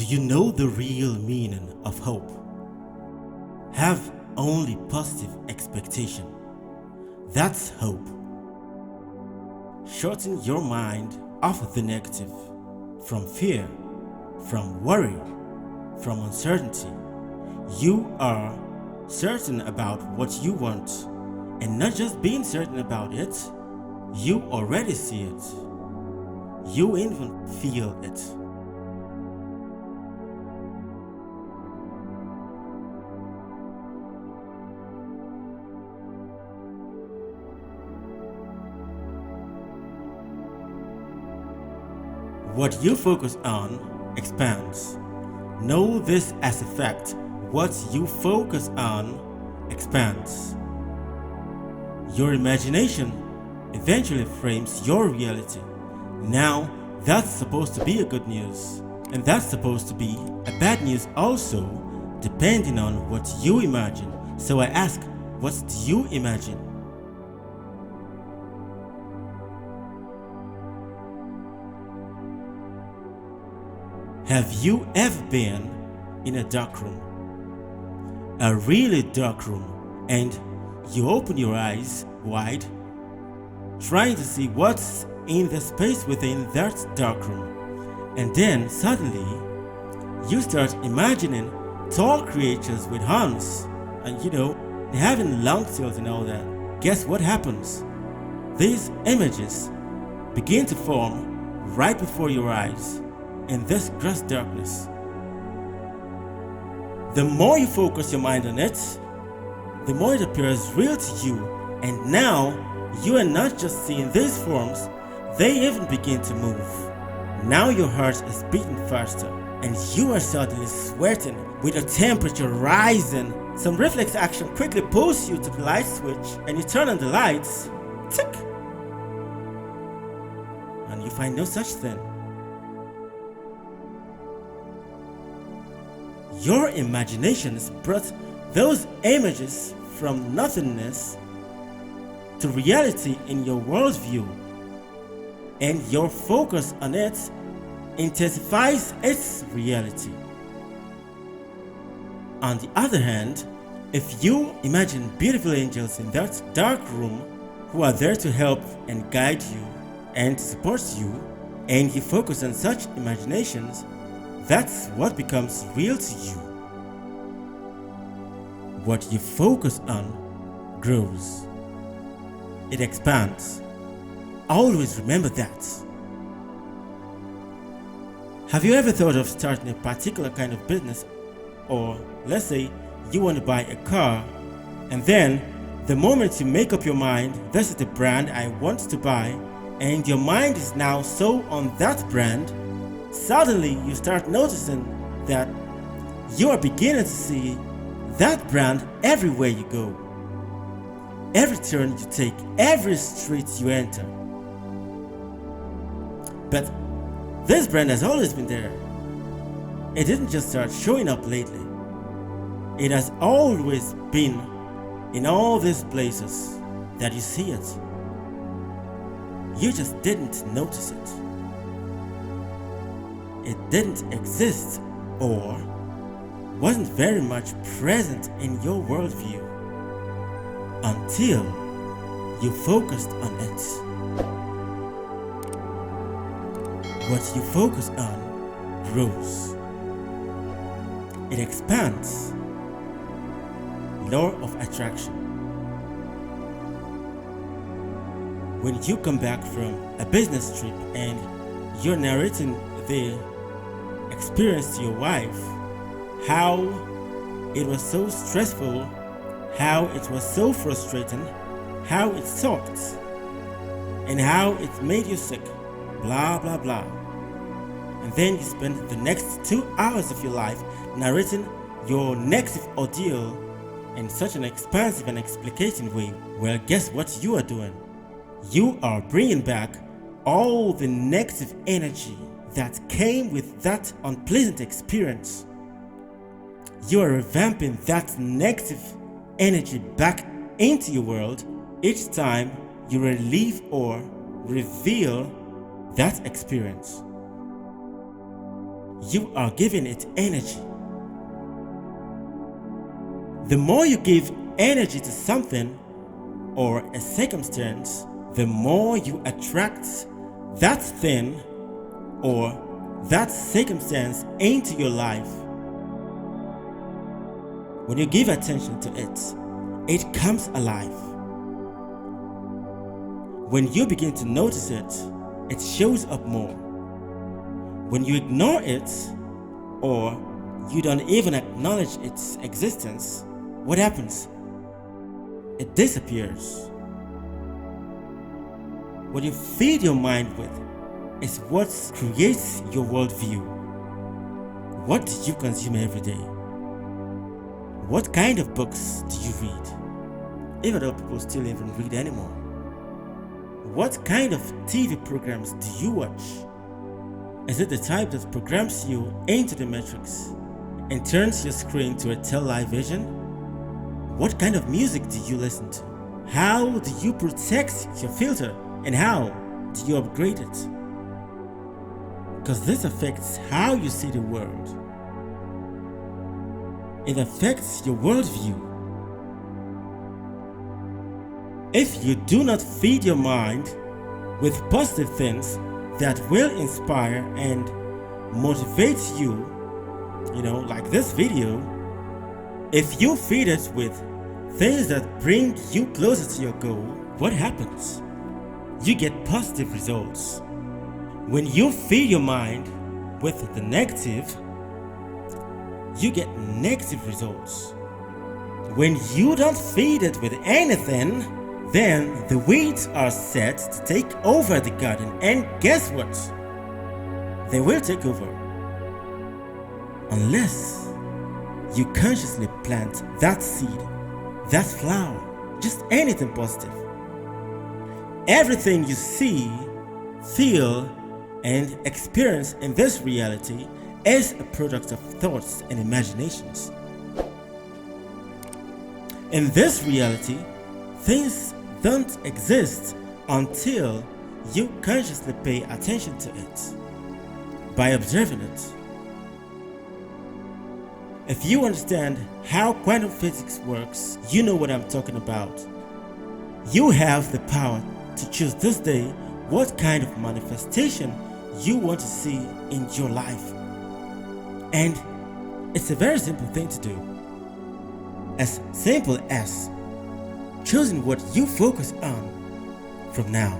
Do you know the real meaning of hope? Have only positive expectation. That's hope. Shorten your mind off the negative, from fear, from worry, from uncertainty. You are certain about what you want, and not just being certain about it, you already see it. You even feel it. What you focus on expands. Know this as a fact. What you focus on expands. Your imagination eventually frames your reality. Now, that's supposed to be a good news. And that's supposed to be a bad news also, depending on what you imagine. So I ask, what do you imagine? Have you ever been in a dark room? A really dark room, and you open your eyes wide, trying to see what's in the space within that dark room. And then suddenly, you start imagining tall creatures with horns, and they're having long tails and all that. Guess what happens? These images begin to form right before your eyes in this gross darkness. The more you focus your mind on it, the more it appears real to you, and now you are not just seeing these forms, they even begin to move. Now your heart is beating faster, and you are suddenly sweating with your temperature rising. Some reflex action quickly pulls you to the light switch, and you turn on the lights, tick, and you find no such thing. Your imagination has brought those images from nothingness to reality in your worldview, and your focus on it intensifies its reality. On the other hand, if you imagine beautiful angels in that dark room who are there to help and guide you and to support you, and you focus on such imaginations, that's what becomes real to you. What you focus on grows. It expands. Always remember that. Have you ever thought of starting a particular kind of business? Or let's say you want to buy a car, and then the moment you make up your mind, this is the brand I want to buy, and your mind is now so on that brand, suddenly you start noticing that you are beginning to see that brand everywhere you go, every turn you take, every street you enter. But this brand has always been there. It didn't just start showing up lately. It has always been in all these places that you see it. You just didn't notice it. It didn't exist or wasn't very much present in your worldview until you focused on it. What you focus on grows. It expands. Law of attraction. When you come back from a business trip and you're narrating the experience to your wife, how it was so stressful, how it was so frustrating, how it sucked, and how it made you sick, blah blah blah. And then you spend the next 2 hours of your life narrating your negative ordeal in such an expansive and explicating way. Well, guess what you are doing? You are bringing back all the negative energy that came with that unpleasant experience. You are revamping that negative energy back into your world each time you relieve or reveal that experience. you are giving it energy. The more you give energy to something or a circumstance, the more you attract that thing or that circumstance into your life. When you give attention to it, it comes alive. When you begin to notice it, it shows up more. When you ignore it, or you don't even acknowledge its existence, what happens? It disappears. What you feed your mind with is what creates your worldview. What do you consume every day? What kind of books do you read? Even though people still even read anymore. What kind of TV programs do you watch? Is it the type that programs you into the matrix and turns your screen to a television? What kind of music do you listen to? How do you protect your filter? And how do you upgrade it? Because this affects how you see the world. It affects your worldview. If you do not feed your mind with positive things that will inspire and motivate you, like this video, if you feed it with things that bring you closer to your goal, what happens? You get positive results. When you feed your mind with the negative, you get negative results. When you don't feed it with anything, then the weeds are set to take over the garden, and guess what? They will take over. Unless you consciously plant that seed, that flower, just anything positive. Everything you see, feel, and experience in this reality is a product of thoughts and imaginations. In this reality, things don't exist until you consciously pay attention to it by observing it. If you understand how quantum physics works, you know what I'm talking about. You have the power to choose this day what kind of manifestation you want to see in your life. And it's a very simple thing to do. As simple as choosing what you focus on from now.